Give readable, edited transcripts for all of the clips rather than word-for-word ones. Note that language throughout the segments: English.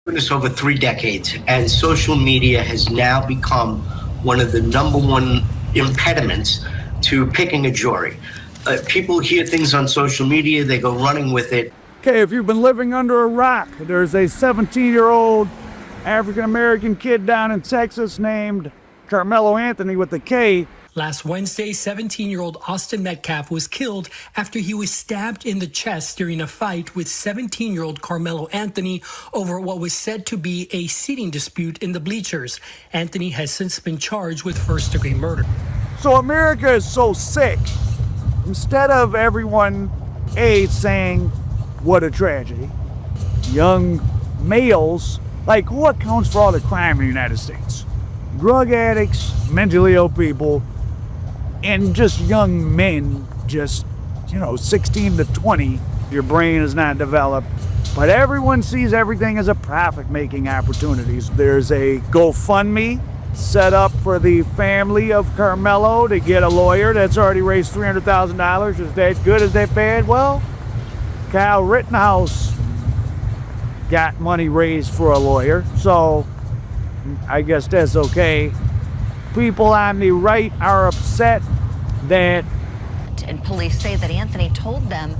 Doing this over 3 decades, and social media has now become one of the number one impediments to picking a jury. People hear things on social media, they go running with it. Okay, if you've been living under a rock, there's a 17-year-old African-American kid down in Texas named Karmelo Anthony with a K. Last Wednesday, 17-year-old Austin Metcalf was killed after he was stabbed in the chest during a fight with 17-year-old Karmelo Anthony over what was said to be a seating dispute in the bleachers. Anthony has since been charged with first-degree murder. So America is so sick. Instead of everyone, saying, what a tragedy, young males, like, who accounts for all the crime in the United States? Drug addicts, mentally ill people, and just young men, just, 16 to 20. Your brain is not developed. But everyone sees everything as a profit-making opportunities. There's a GoFundMe set up for the family of Karmelo to get a lawyer that's already raised $300,000. Is that good? Is that bad? Well, Kyle Rittenhouse got money raised for a lawyer, so I guess that's okay. People on the right are upset that... And police say that Anthony told them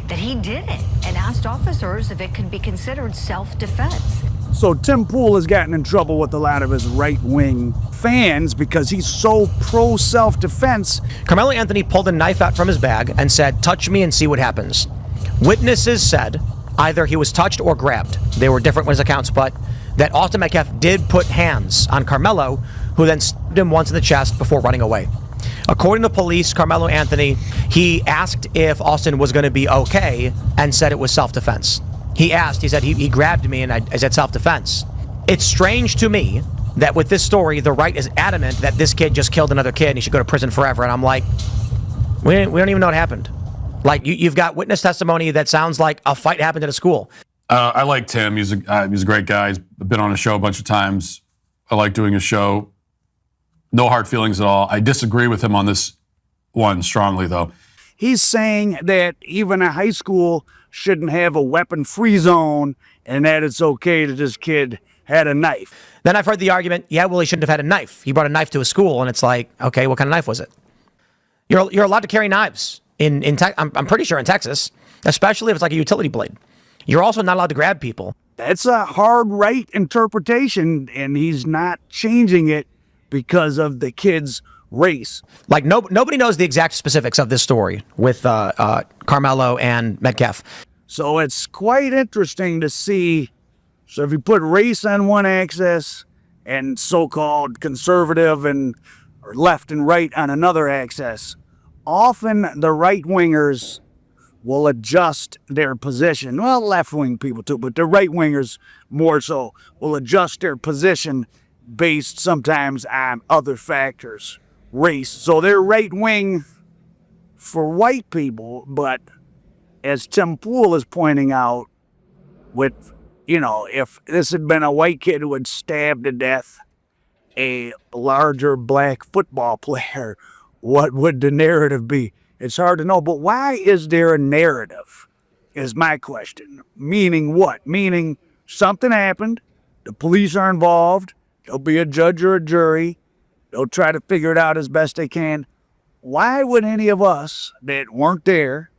that he did it and asked officers if it could be considered self-defense. So Tim Pool has gotten in trouble with a lot of his right-wing fans because he's so pro-self-defense. Karmelo Anthony pulled a knife out from his bag and said, "Touch me and see what happens." Witnesses said either he was touched or grabbed. They were different witness accounts, but that Austin Metcalf did put hands on Karmelo, who then stabbed him once in the chest before running away. According to police, Karmelo Anthony, he asked if Austin was going to be okay and said it was self-defense. He said he grabbed me and I said self-defense. It's strange to me that with this story, the right is adamant that this kid just killed another kid and he should go to prison forever. And I'm like, we don't even know what happened. Like, you've got witness testimony that sounds like a fight happened at a school. I like Tim. He's a great guy. He's been on a show a bunch of times. I like doing a show. No hard feelings at all. I disagree with him on this one strongly, though. He's saying that even a high school shouldn't have a weapon-free zone and that it's okay that this kid had a knife. Then I've heard the argument, yeah, well, he shouldn't have had a knife. He brought a knife to a school, and it's like, okay, what kind of knife was it? You're allowed to carry knives I'm pretty sure in Texas, especially if it's like a utility blade. You're also not allowed to grab people. That's a hard right interpretation, and he's not changing it because of the kid's race. Like, nobody knows the exact specifics of this story with Karmelo and Metcalf. So it's quite interesting to see. So if you put race on one axis and so-called conservative or left and right on another axis, often the right-wingers will adjust their position. Well, left-wing people too, but the right-wingers more so will adjust their position based sometimes on other factors. Race. So they're right-wing for white people, but as Tim Pool is pointing out, with, if this had been a white kid who had stabbed to death a larger black football player, what would the narrative be? It's hard to know, but why is there a narrative, is my question. Meaning what? Meaning something happened, the police are involved, there'll be a judge or a jury, they'll try to figure it out as best they can. Why would any of us that weren't there,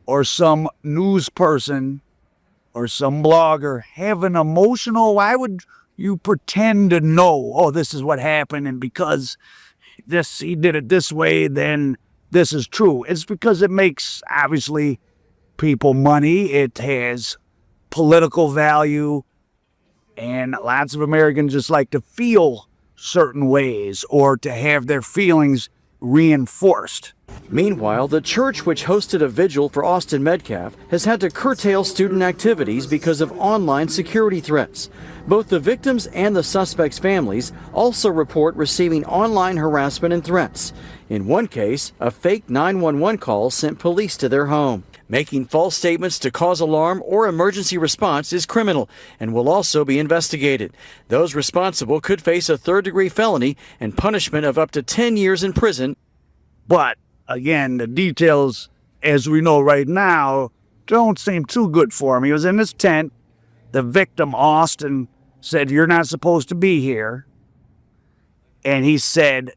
or some news person, or some blogger have an emotional, why would you pretend to know, oh, this is what happened, and because he did it this way, then this is true? It's because it makes, obviously, people money. It has political value, and lots of Americans just like to feel certain ways or to have their feelings reinforced. Meanwhile, the church which hosted a vigil for Austin Metcalf has had to curtail student activities because of online security threats. Both the victims and the suspects' families also report receiving online harassment and threats. In one case, a fake 911 call sent police to their home. Making false statements to cause alarm or emergency response is criminal and will also be investigated. Those responsible could face a third-degree felony and punishment of up to 10 years in prison. But, again, the details, as we know right now, don't seem too good for him. He was in his tent. the victim, Austin, said, "You're not supposed to be here." And he said,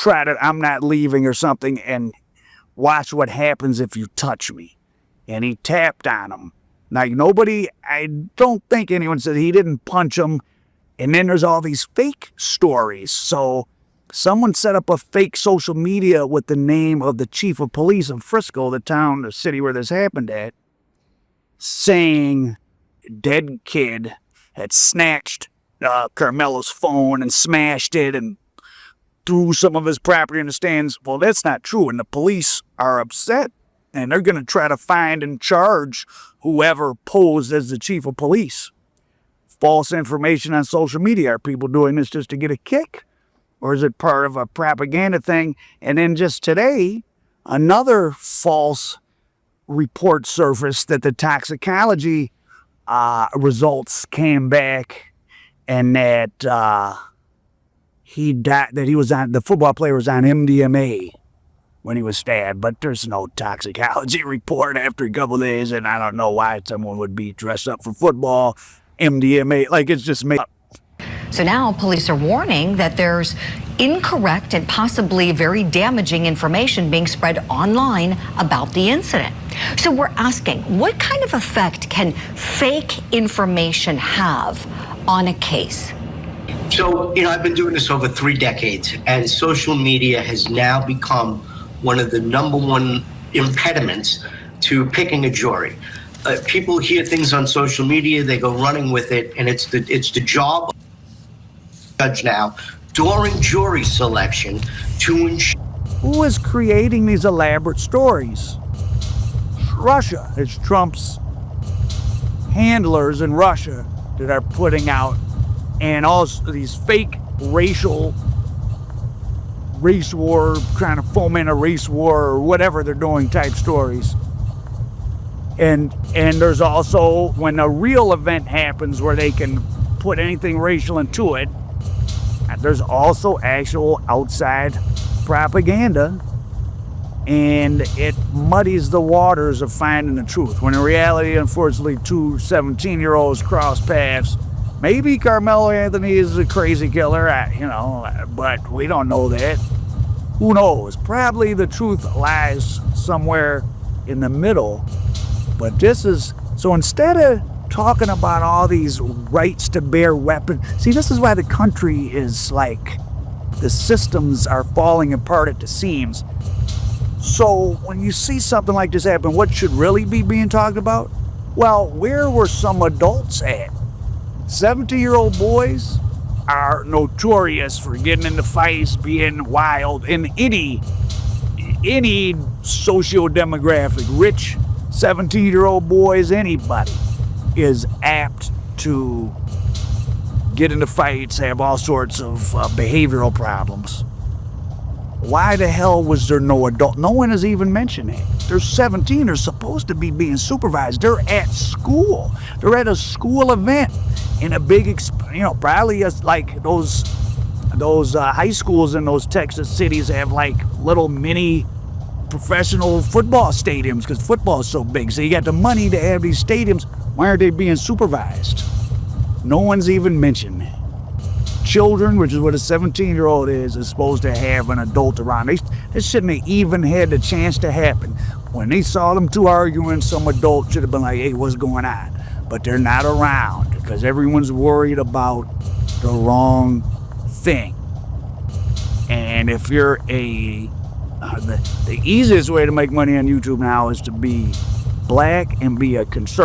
I'm not leaving or something, and watch what happens if you touch me. And he tapped on him. Like, I don't think anyone said he didn't punch him. And then there's all these fake stories. So someone set up a fake social media with the name of the chief of police in Frisco, the city where this happened at, saying dead kid had snatched Karmelo's phone and smashed it and threw some of his property in the stands. Well, that's not true, and the police are upset, and they're going to try to find and charge whoever posed as the chief of police. False information on social media. Are people doing this just to get a kick? Or is it part of a propaganda thing? And then just today, another false report surfaced that the toxicology results came back, and that the football player was on MDMA when he was stabbed. But there's no toxicology report after a couple of days, and I don't know why someone would be dressed up for football. MDMA, like, it's just made up. So now police are warning that there's incorrect and possibly very damaging information being spread online about the incident. So we're asking, what kind of effect can fake information have on a case? So, I've been doing this over 3 decades, and social media has now become one of the number one impediments to picking a jury. People hear things on social media, they go running with it, and it's the job of the judge now during jury selection to ensure. Who is creating these elaborate stories? Russia. It's Trump's handlers in Russia that are putting out, and also these fake race war, trying to foment a race war or whatever they're doing type stories. And there's also, when a real event happens where they can put anything racial into it, there's also actual outside propaganda, and it muddies the waters of finding the truth. When in reality, unfortunately, 2 17-year-olds cross paths. Maybe Karmelo Anthony is a crazy killer, but we don't know that. Who knows? Probably the truth lies somewhere in the middle. But so instead of talking about all these rights to bear weapons, see, this is why the country is like, the systems are falling apart at the seams. So when you see something like this happen, what should really be being talked about? Well, where were some adults at? 17-year-old boys are notorious for getting into fights, being wild in any socio-demographic. Rich 17-year-old boys, anybody is apt to get into fights, have all sorts of behavioral problems. Why the hell was there no adult? No one has even mentioned it. They're 17. They're supposed to be being supervised. They're at school. They're at a school event in a big, probably like those high schools in those Texas cities have like little mini professional football stadiums because football is so big. So you got the money to have these stadiums. Why aren't they being supervised? No one's even mentioned that. Children, which is what a 17-year-old is supposed to have an adult around. This shouldn't have even had the chance to happen. When they saw them two arguing, some adult should have been like, hey, what's going on? But they're not around because everyone's worried about the wrong thing. And if you're the easiest way to make money on YouTube now is to be black and be a conservative.